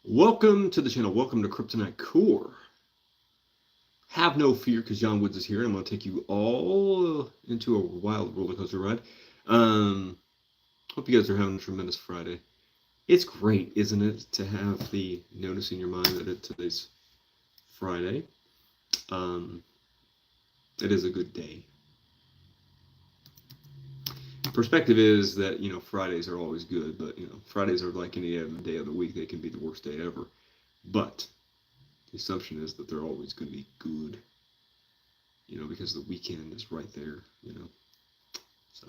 Welcome to the channel. Welcome to Kryptonite Core. Have no fear because John Woods is here. I'm going to take you all into a wild roller coaster ride. Hope you guys are having a tremendous Friday. It's great, isn't it, to have the notice in your mind that today's Friday. It is a good day. Perspective is that, Fridays are always good, but, Fridays are like any other day of the week. They can be the worst day ever. But the assumption is that they're always going to be good, because the weekend is right there, So,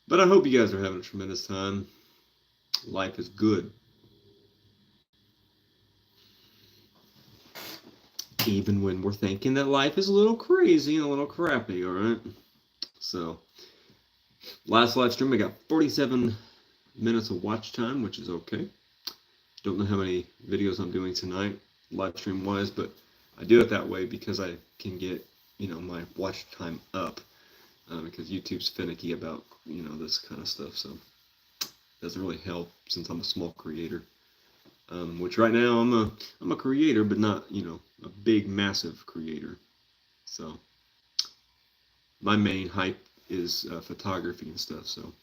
but I hope you guys are having a tremendous time. Life is good. Even when we're thinking that life is a little crazy and a little crappy, all right? So, last live stream, I got 47 minutes of watch time, which is okay. Don't know how many videos I'm doing tonight, live stream wise, but I do it that way because I can get, my watch time up, because YouTube's finicky about, this kind of stuff. So it doesn't really help since I'm a small creator, which right now I'm a creator, but not, a big, massive creator. So my main hype is photography and stuff. So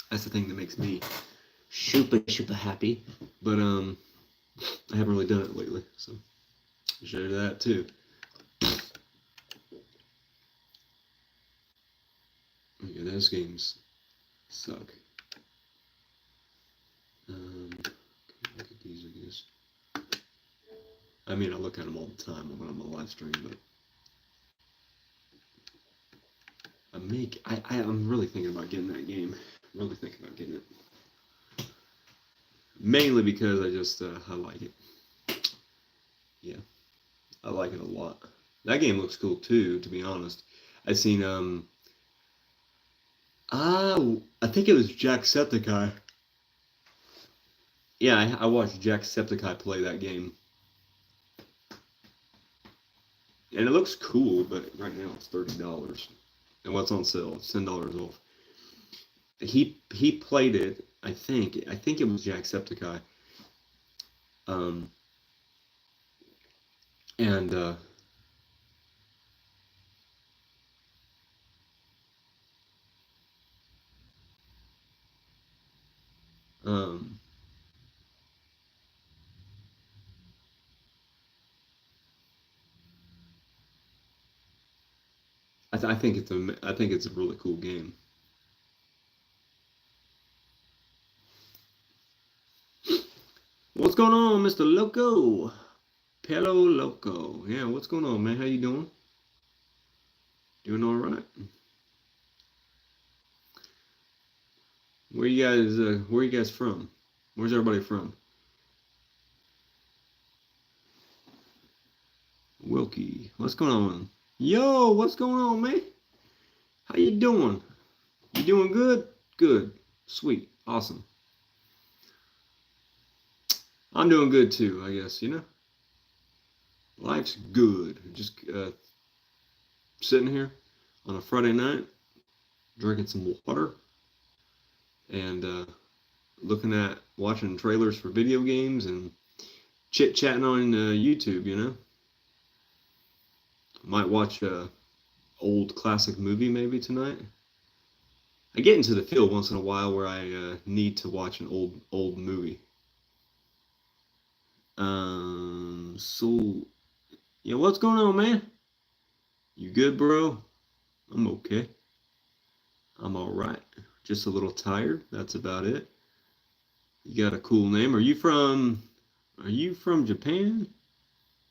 that's the thing that makes me super happy. But I haven't really done it lately, so I'll show you that too. Yeah, those games suck. Look at these, I guess. I mean, I look at them all the time when I'm on live stream, but I'm really thinking about getting that game. Really thinking about getting it. Mainly because I like it. Yeah, I like it a lot. That game looks cool too, to be honest. I've seen I think it was Jacksepticeye. Yeah, I watched Jacksepticeye play that game. And it looks cool, but right now it's $30. And what's on sale? It's $10 off. He played it, I think it was Jacksepticeye. And I think it's a really cool game. What's going on, Mr. Loco? Pelo Loco. Yeah, what's going on, man? How you doing? Doing all right. Where you guys from? Where's everybody from? Wilkie. What's going on? Yo, what's going on, man? How you doing? You doing good? Good. Sweet. Awesome. I'm doing good too, I guess, Life's good. Just sitting here on a Friday night, drinking some water, and watching trailers for video games and chit-chatting on YouTube, Might watch a old classic movie maybe tonight. I get into the field once in a while where I need to watch an old movie. So, yeah, what's going on, man? You good, bro? I'm okay. I'm all right. Just a little tired. That's about it. You got a cool name. Are you from Japan?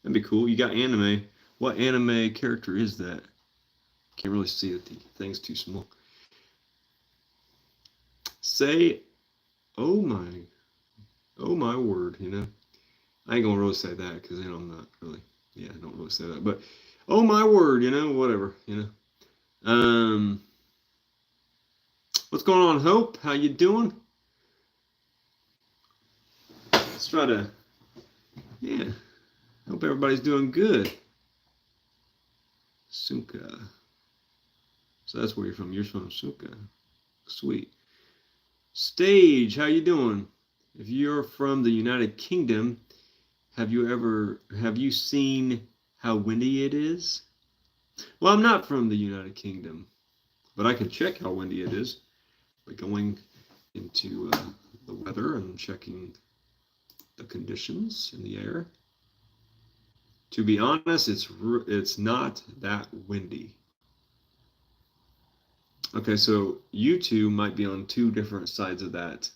That'd be cool. You got anime. What anime character is that? Can't really see it. The thing's too small. Say, oh my word, I ain't gonna really say that because I'm not really, I don't really say that. But oh my word, whatever, What's going on, Hope? How you doing? Let's try to, hope everybody's doing good. Suka. So that's where you're from. You're from Suka. Sweet. Stage, how you doing? If you're from the United Kingdom, have you seen how windy it is? Well, I'm not from the United Kingdom, but I can check how windy it is by going into the weather and checking the conditions in the air. To be honest, it's not that windy. Okay, so you two might be on two different sides of that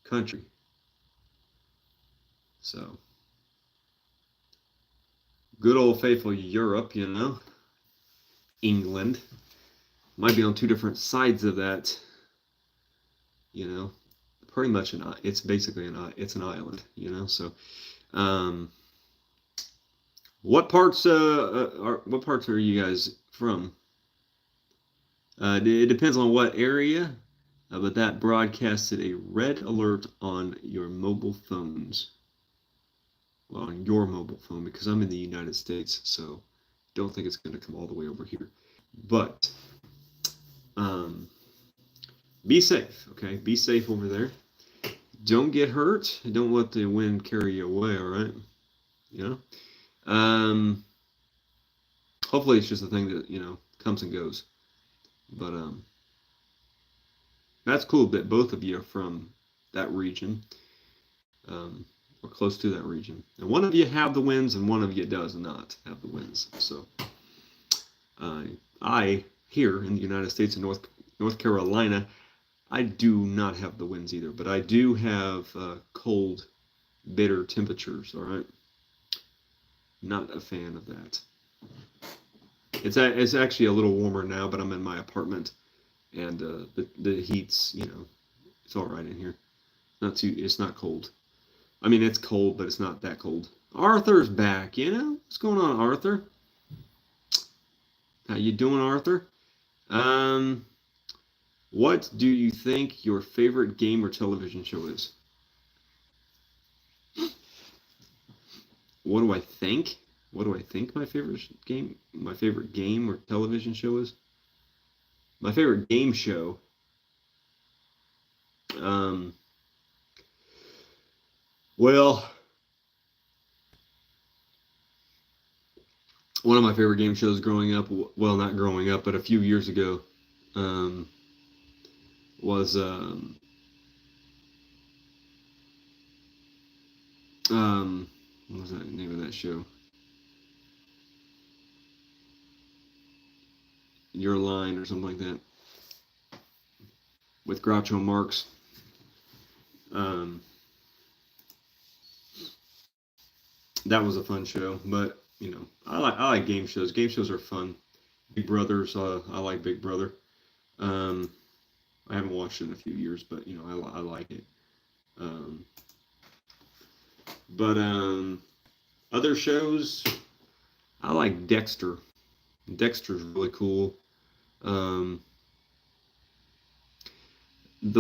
country. So, good old faithful Europe, England, might be on two different sides of that, pretty much it's basically it's an island, So, um, what parts are you guys from? It depends on what area, but that broadcasted a red alert on your mobile phones. Well, on your mobile phone, because I'm in the United States, so don't think it's going to come all the way over here. But be safe, okay? Be safe over there. Don't get hurt. Don't let the wind carry you away, all right? Hopefully it's just a thing that, comes and goes. But that's cool that both of you are from that region, or close to that region. And one of you have the winds, and one of you does not have the winds. So I, here in the United States and North Carolina, I do not have the winds either, but I do have cold, bitter temperatures, all right? Not a fan of that. It's actually a little warmer now, but I'm in my apartment, and the heat's, it's all right in here. It's not cold. I mean, it's cold, but it's not that cold. Arthur's back, What's going on, Arthur? How you doing, Arthur? What do you think your favorite game or television show is? What do I think? What do I think my favorite game or television show is? My favorite game show. Well, one of my favorite game shows growing up, well, not growing up, but a few years ago, was what was that name of that show? Your Line or something like that, with Groucho Marx. That was a fun show, but I like game shows. Game shows are fun. Big Brother's, I like Big Brother. I haven't watched it in a few years, but I like it. But other shows, I like Dexter. Dexter's really cool. The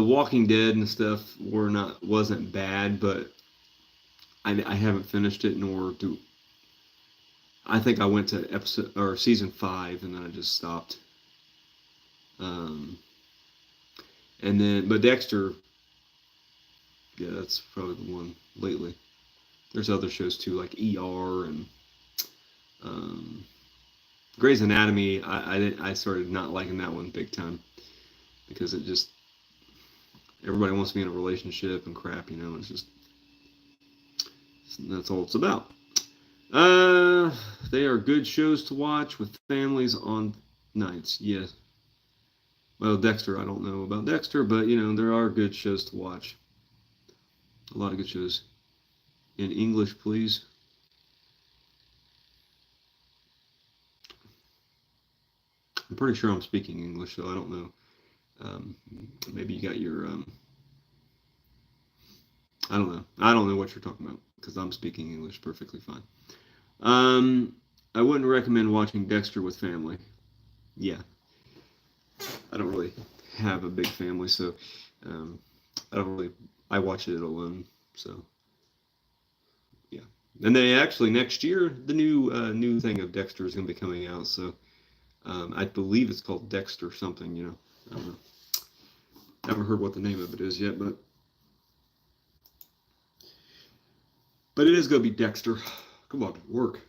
Walking Dead and stuff wasn't bad, but I haven't finished it, nor do I think I went to episode or season 5 and then I just stopped. But Dexter, yeah, that's probably the one lately. There's other shows too, like ER and Grey's Anatomy. I started not liking that one big time because it just everybody wants to be in a relationship and crap, It's just that's all it's about. They are good shows to watch with families on nights. Yes. Well, Dexter, I don't know about Dexter, but there are good shows to watch. A lot of good shows. In English, please. I'm pretty sure I'm speaking English, so I don't know. Maybe you got your I don't know. I don't know what you're talking about because I'm speaking English perfectly fine. I wouldn't recommend watching Dexter with family. Yeah. I don't really have a big family, so I watch it alone, so yeah. And they actually next year the new thing of Dexter is going to be coming out, so I believe it's called Dexter something, I don't know. I haven't heard what the name of it is yet, but But it is going to be Dexter. Come on, work.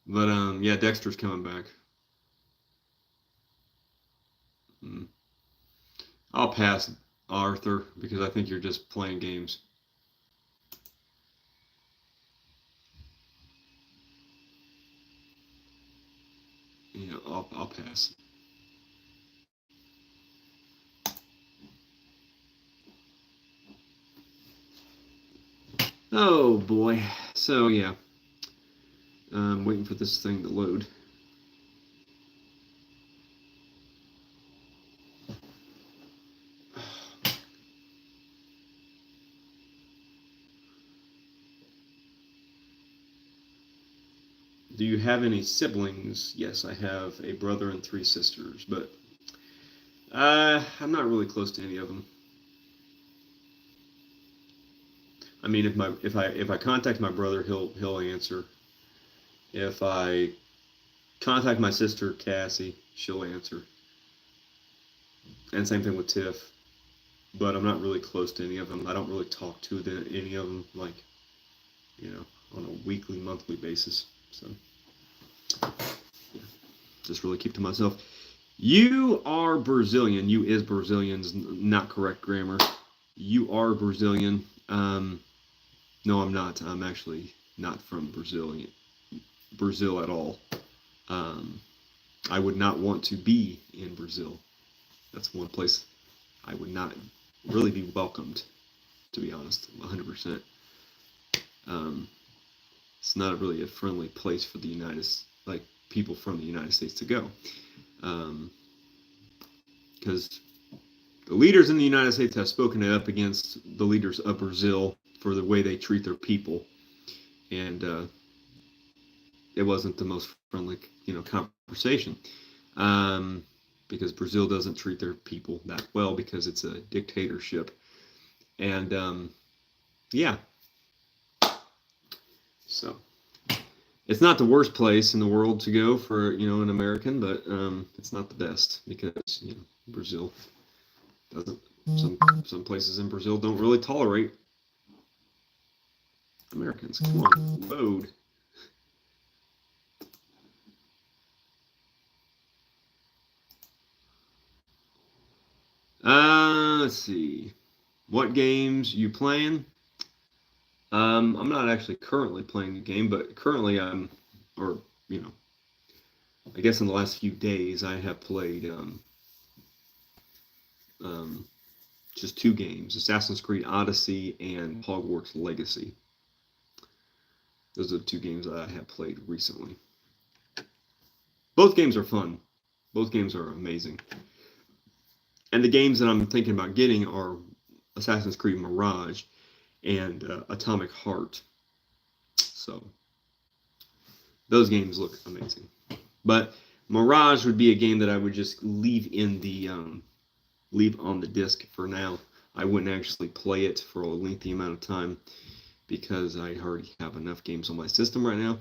But yeah, Dexter's coming back. I'll pass Arthur because I think you're just playing games. You know, I'll pass. Oh boy. So yeah, I'm waiting for this thing to load. Do you have any siblings? Yes, I have a brother and 3 sisters, but I'm not really close to any of them. I mean, if I contact my brother, he'll answer. If I contact my sister Cassie, she'll answer. And same thing with Tiff. But I'm not really close to any of them. I don't really talk to any of them, like, you know, on a weekly, monthly basis. So, yeah, just really keep to myself. You are Brazilian. You is Brazilian's not correct grammar. You are Brazilian. No, I'm not. I'm actually not from Brazil at all. I would not want to be in Brazil. That's one place I would not really be welcomed, to be honest, 100%. It's not really a friendly place for people from the United States to go, because the leaders in the United States have spoken up against the leaders of Brazil for the way they treat their people, and it wasn't the most friendly, conversation, because Brazil doesn't treat their people that well because it's a dictatorship, and yeah, so it's not the worst place in the world to go for an American, but it's not the best because Brazil doesn't. Some places in Brazil don't really tolerate Americans. Come on, load. Let's see. What games you playing? I'm not actually currently playing the game, but currently I guess in the last few days I have played just 2 games: Assassin's Creed Odyssey and Hogwarts Legacy. Those are the 2 games that I have played recently. Both games are fun. Both games are amazing. And the games that I'm thinking about getting are Assassin's Creed Mirage and Atomic Heart. So those games look amazing. But Mirage would be a game that I would just leave on the disc for now. I wouldn't actually play it for a lengthy amount of time because I already have enough games on my system right now,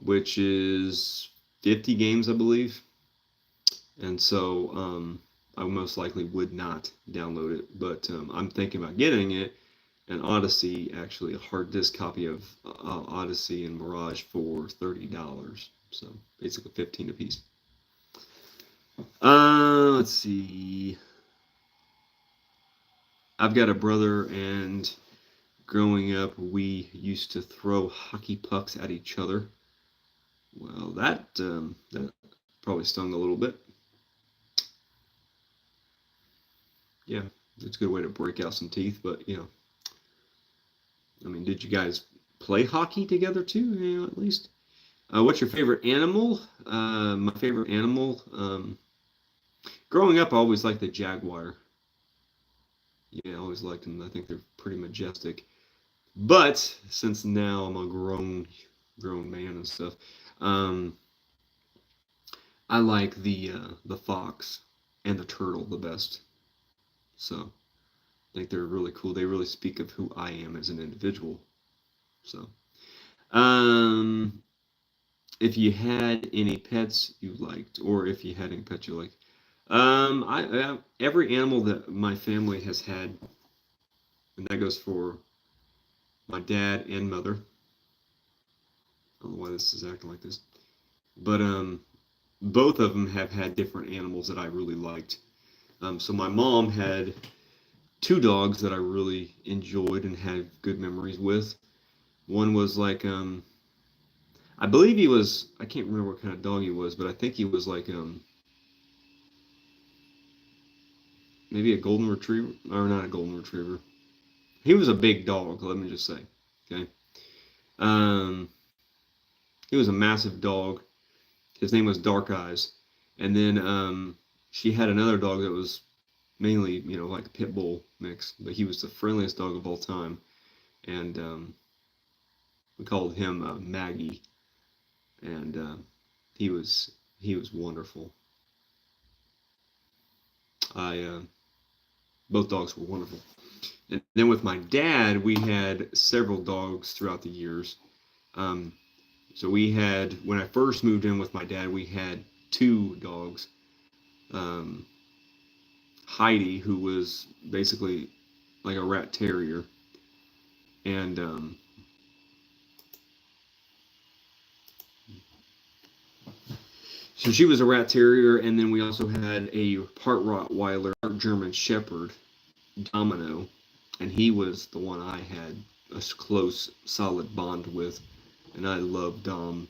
which is 50 games, I believe. And so I most likely would not download it, but I'm thinking about getting it, an Odyssey, actually a hard disk copy of Odyssey and Mirage for $30. So basically 15 apiece. Let's see. I've got a brother, and growing up, we used to throw hockey pucks at each other. Well, that probably stung a little bit. Yeah, it's a good way to break out some teeth, but I mean, did you guys play hockey together too? At least. What's your favorite animal? My favorite animal. Growing up, I always liked the jaguar. Yeah, I always liked them. I think they're pretty majestic. But since now I'm a grown man and stuff, I like the fox and the turtle the best. So I think they're really cool. They really speak of who I am as an individual. So, if you had any pets you liked, or if you had any pets you liked, every animal that my family has had and that goes for my dad and mother. I don't know why this is acting like this, but both of them have had different animals that I really liked. So my mom had two dogs that I really enjoyed and had good memories with. One was like I believe he was, I can't remember what kind of dog he was, but I think he was like maybe a golden retriever, or not a golden retriever. He was a big dog, let me just say. Okay. Um, he was a massive dog. His name was Dark Eyes. And then she had another dog that was mainly, like a pit bull mix, but he was the friendliest dog of all time. And we called him Maggie, and he was wonderful. I Both dogs were wonderful. And then with my dad, we had several dogs throughout the years. Um, so we had, when I first moved in with my dad, we had two dogs. Um, Heidi, who was basically like a rat terrier, and so she was a rat terrier, and then we also had a part Rottweiler, part German Shepherd, Domino, and he was the one I had a close, solid bond with, and I loved Dom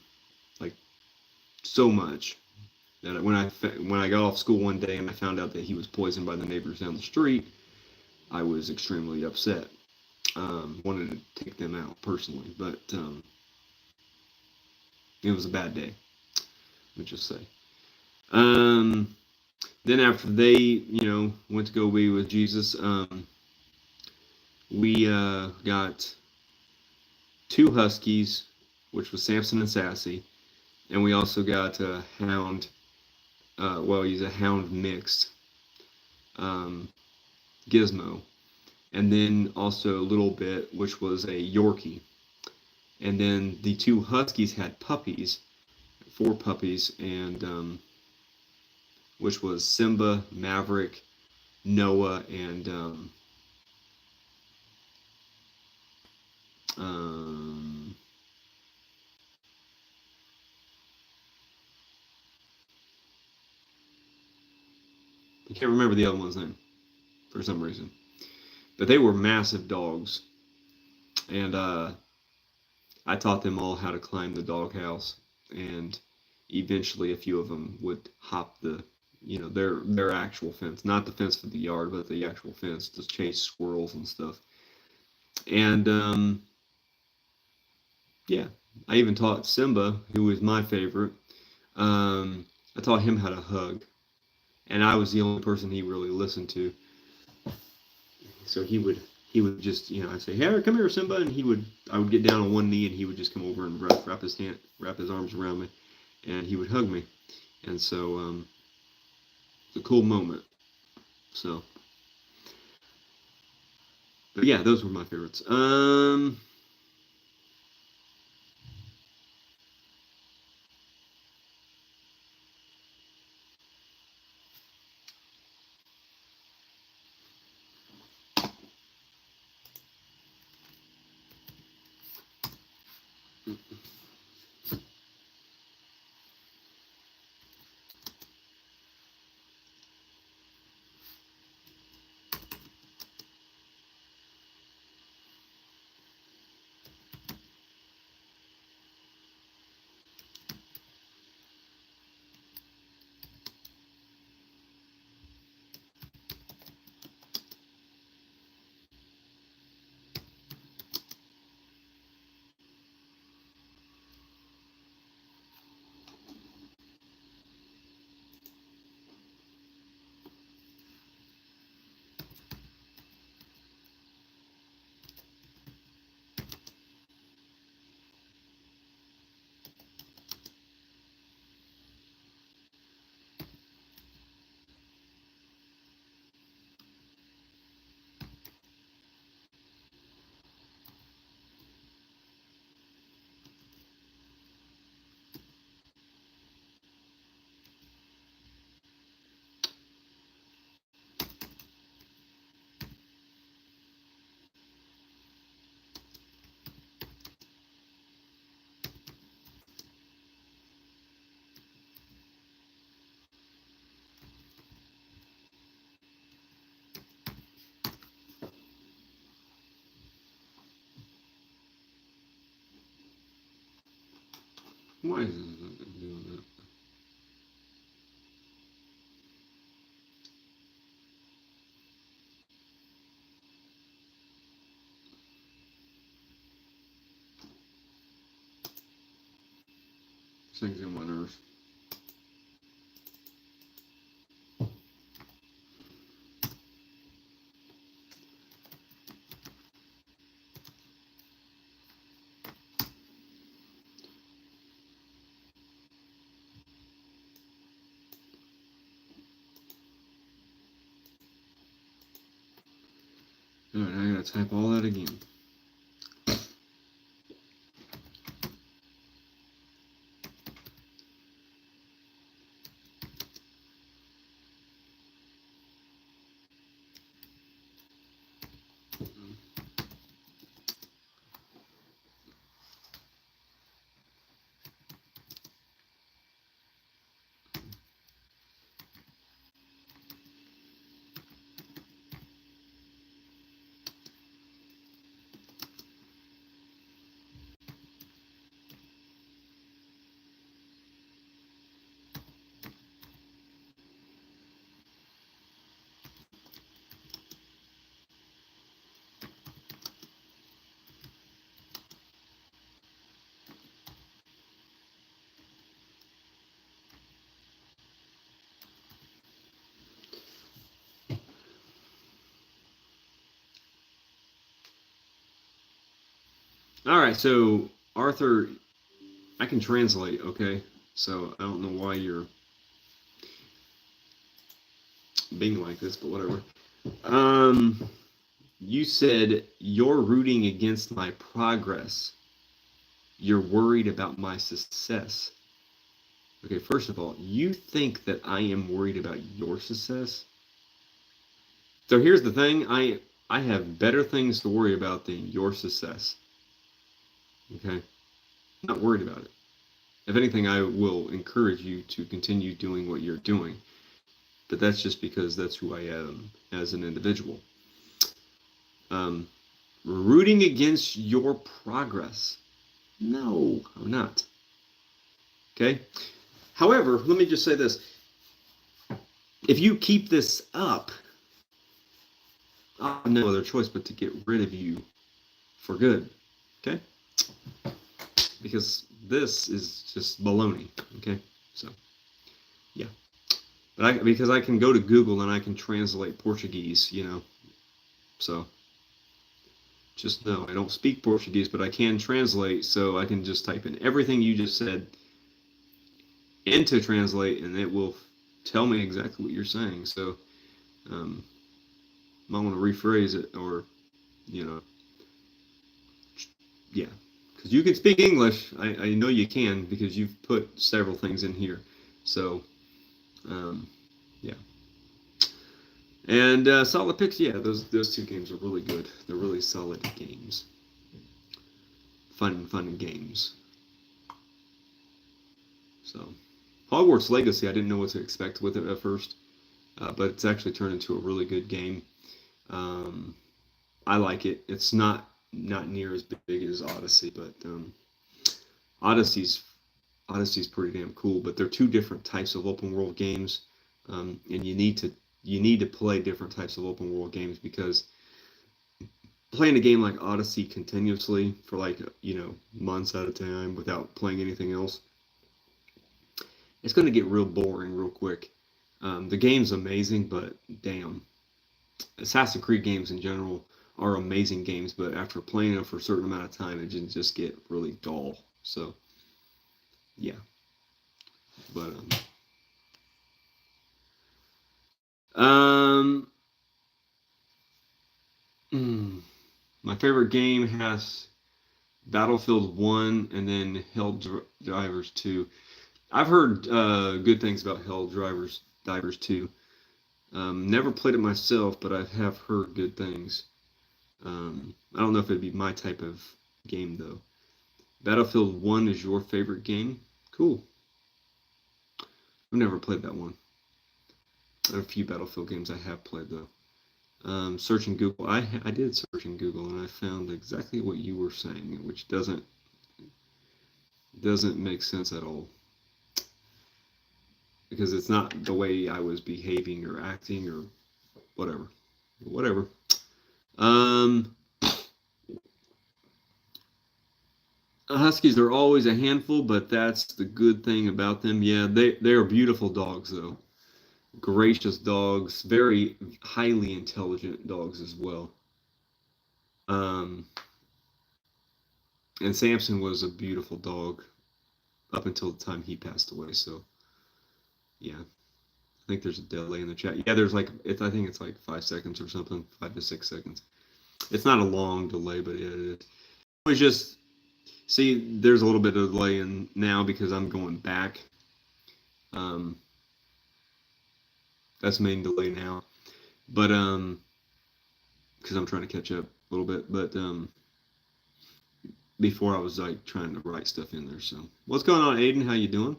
like so much that when I got off school one day and I found out that he was poisoned by the neighbors down the street, I was extremely upset. Wanted to take them out personally, but it was a bad day. Let's just say. Um, then after they, went to go be with Jesus, we got two huskies, which was Samson and Sassy, and we also got a hound. Well, he's a hound mixed, um, Gizmo, and then also a little bit, which was a Yorkie. And then the two huskies had puppies, four puppies, and which was Simba, Maverick, Noah, and um, I can't remember the other one's name for some reason. But they were massive dogs, and I taught them all how to climb the doghouse, and eventually a few of them would hop their actual fence, not the fence for the yard, but the actual fence to chase squirrels and stuff. And yeah, I even taught Simba, who was my favorite. I taught him how to hug, and I was the only person he really listened to. So he would just, I'd say, "Hey, come here, Simba," and I would get down on one knee, and he would just come over and wrap his arms around me, and he would hug me. And so it's a cool moment. So, but yeah, those were my favorites. Why is it doing that? This thing's in my nerves. Alright, I gotta type all that again. Alright, so Arthur, I can translate, okay? So I don't know why you're being like this, but whatever. You said you're rooting against my progress. You're worried about my success. Okay, first of all, you think that I am worried about your success? So here's the thing, I have better things to worry about than your success. Okay? I'm not worried about it. If anything, I will encourage you to continue doing what you're doing. But that's just because that's who I am as an individual. Rooting against your progress. No, I'm not. Okay? However, let me just say this. If you keep this up, I have no other choice but to get rid of you for good. Okay? Because this is just baloney. Okay? So, yeah. But because I can go to Google and I can translate Portuguese, you know. So, just know I don't speak Portuguese, but I can translate, so I can just type in everything you just said into translate, and it will tell me exactly what you're saying. So, might want to rephrase it, or, you know, yeah. Because you can speak English. I know you can because you've put several things in here. So, yeah. And Solid Picks, yeah, those two games are really good. They're really solid games. Fun games. So, Hogwarts Legacy, I didn't know what to expect with it at first, but it's actually turned into a really good game. I like it. It's not near as big as Odyssey, but Odyssey's pretty damn cool. But they're two different types of open world games, and you need to play different types of open world games because playing a game like Odyssey continuously for like months at a time without playing anything else, it's going to get real boring real quick. The game's amazing, but damn, Assassin's Creed games in general are amazing games, but after playing them for a certain amount of time, it can just get really dull. So, yeah. But my favorite game has Battlefield 1 and then Helldivers 2. I've heard good things about Helldivers 2. Never played it myself, but I have heard good things. I don't know if it'd be my type of game, though. Battlefield 1 is your favorite game? Cool. I've never played that one. There are a few Battlefield games I have played, though. Searching Google. I did search in Google, and I found exactly what you were saying, which doesn't doesn't make sense at all. Because it's not the way I was behaving or acting or whatever. Whatever. Huskies are always a handful, but that's the good thing about them. Yeah, they are beautiful dogs, though. Gracious dogs, very highly intelligent dogs as well. Um, and Samson was a beautiful dog up until the time he passed away. So, yeah, I think there's a delay in the chat. Yeah, there's like I think it's like 5 seconds or something, 5 to 6 seconds. It's not a long delay, but yeah, it was just see. There's a little bit of delay in now because I'm going back. Um, that's main delay now, but because I'm trying to catch up a little bit, but before I was like trying to write stuff in there. So what's going on, Aiden? How you doing?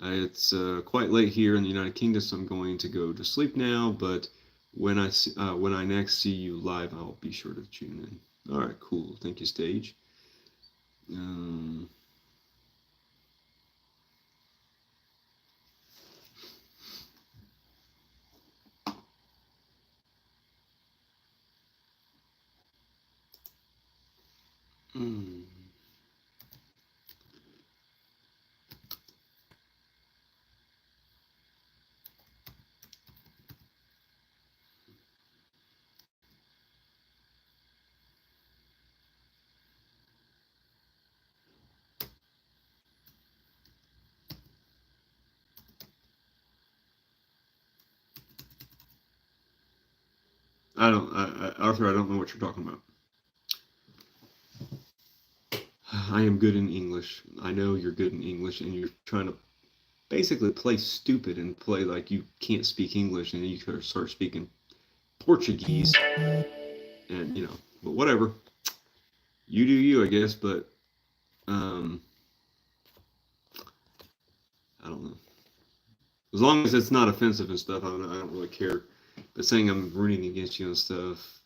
It's quite late here in the United Kingdom, so I'm going to go to sleep now. But when I next see you live, I'll be sure to tune in. All right, cool. Thank you, Stage. Um, hmm. Arthur, I don't know what you're talking about. I am good in English. I know you're good in English, and you're trying to basically play stupid and play like you can't speak English, and you start speaking Portuguese, and but whatever. You do you, I guess, but um, I don't know. As long as it's not offensive and stuff, I don't really care. But saying I'm rooting against you and stuff,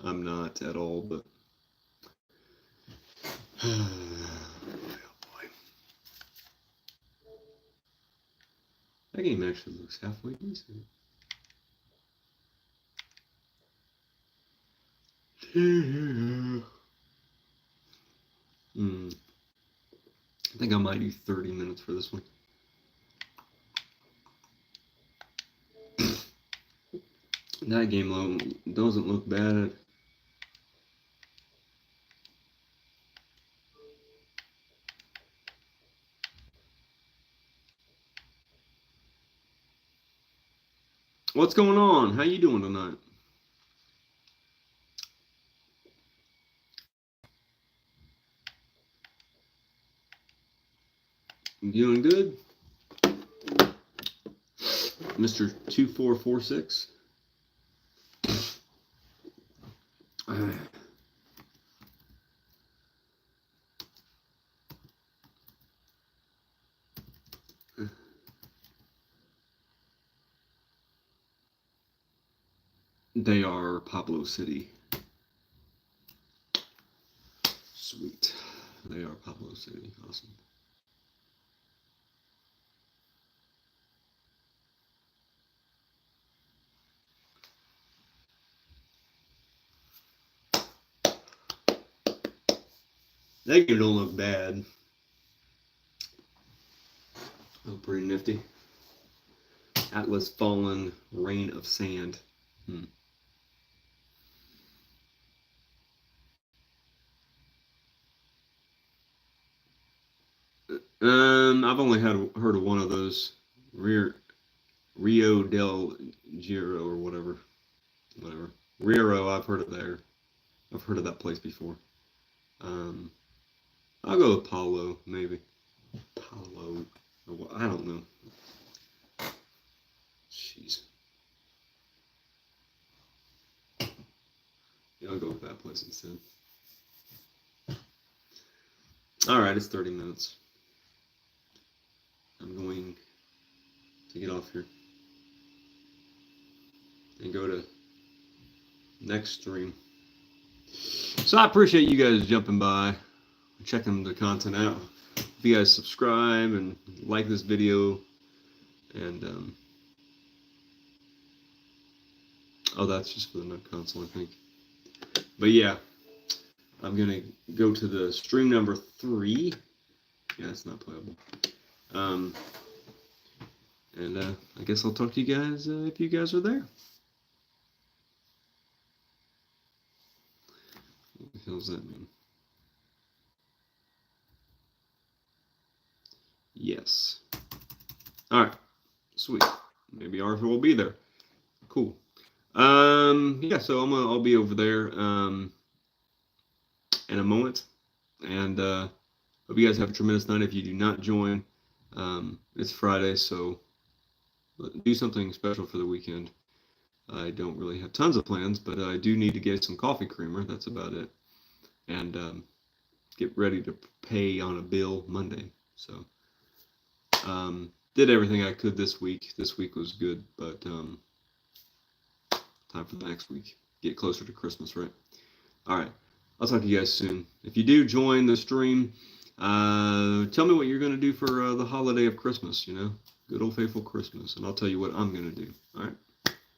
I'm not at all. But oh boy, that game actually looks halfway decent. I think I might do 30 minutes for this one. That game doesn't look bad. What's going on? How you doing tonight? You doing good? Mr. 2446. They are Pablo City. Sweet. They are Pablo City. Awesome. That game don't look bad. Oh, pretty nifty. Atlas Fallen, Rain of Sand. I've only heard of one of those. Rio del Giro or whatever. Rio, I've heard of there. I've heard of that place before. I'll go with Paulo, maybe. Paulo. I don't know. Jeez. Yeah, I'll go with that place instead. Alright, it's 30 minutes. I'm going to get off here and go to next stream. So I appreciate you guys jumping by, checking the content out. if you guys subscribe and like this video, and oh, that's just for the Nut Console, I think. But yeah, I'm gonna go to the stream number 3. Yeah, it's not playable. And I guess I'll talk to you guys if you guys are there. What the hell does that mean? Yes. All right. Sweet. Maybe Arthur will be there. Cool. Yeah. So I'll be over there in a moment, and hope you guys have a tremendous night. If you do not join, it's Friday, so do something special for the weekend. I don't really have tons of plans, but I do need to get some coffee creamer. That's about it. And get ready to pay on a bill Monday. So did everything I could this week. This week was good, but time for the next week. Get closer to Christmas, right? All right. I'll talk to you guys soon. If you do join the stream, tell me what you're going to do for the holiday of Christmas, good old faithful Christmas, and I'll tell you what I'm going to do. All right?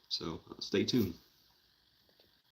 So stay tuned.